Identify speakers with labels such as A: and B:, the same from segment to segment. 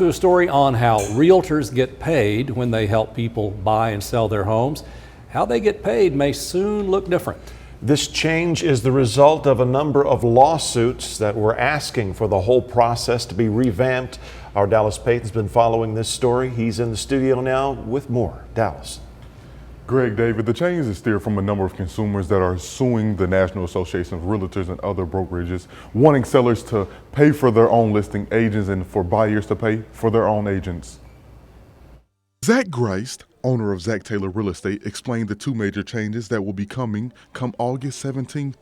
A: To a story on how realtors get paid when they help people buy and sell their homes. How they get paid may soon look different.
B: This change is the result of a number of lawsuits that were asking for the whole process to be revamped. Our Dallas Payton's been following this story. He's in the studio now with more. Dallas.
C: Greg, David, the change is steered from a number of consumers that are suing the National Association of Realtors and other brokerages, wanting sellers to pay for their own listing agents and for buyers to pay for their own agents.
D: Zach Grice, owner of Zach Taylor Real Estate, explained the two major changes that will be coming come August 17th.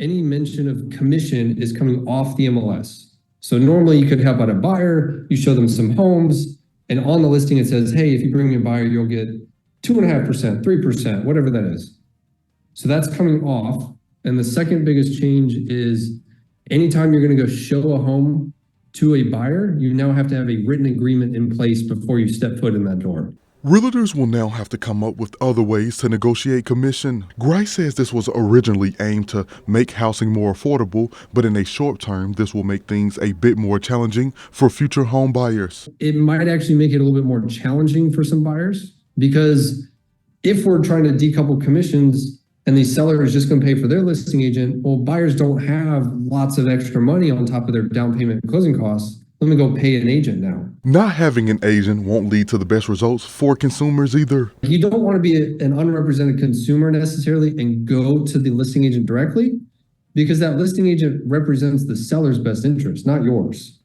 E: Any mention of commission is coming off the MLS. So normally you could help out a buyer, you show them some homes, and on the listing it says, hey, if you bring me a buyer, you'll get 2.5%, 3%, whatever that is. So that's coming off. And the second biggest change is anytime you're going to go show a home to a buyer, you now have to have a written agreement in place before you step foot in that door.
D: Realtors will now have to come up with other ways to negotiate commission. Grice says this was originally aimed to make housing more affordable, but in a short term, this will make things a bit more challenging for future home buyers.
E: It might actually make it a little bit more challenging for some buyers, because if we're trying to decouple commissions and the seller is just going to pay for their listing agent, well, buyers don't have lots of extra money on top of their down payment and closing costs. Let me go pay an agent now.
D: Not having an agent won't lead to the best results for consumers either.
E: You don't want to be an unrepresented consumer necessarily and go to the listing agent directly, because that listing agent represents the seller's best interest, not yours.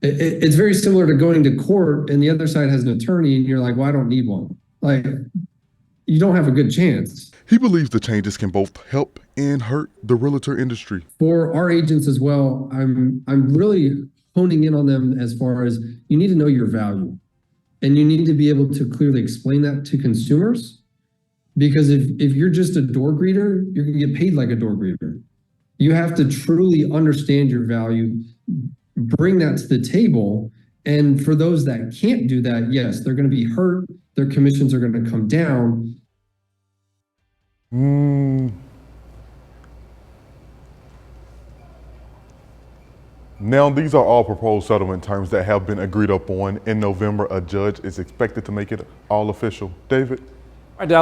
E: It's very similar to going to court and the other side has an attorney and you're like, well, I don't need one. Like, you don't have a good chance.
D: He believes the changes can both help and hurt the realtor industry.
E: For our agents as well, I'm really honing in on them as far as you need to know your value. And you need to be able to clearly explain that to consumers. Because if you're just a door greeter, you're going to get paid like a door greeter. You have to truly understand your value, bring that to the table. And for those that can't do that, yes, they're going to be hurt. Their commissions are going to come down.
C: Now, these are all proposed settlement terms that have been agreed upon. In November, a judge is expected to make it all official. David?
A: All right, Dallas.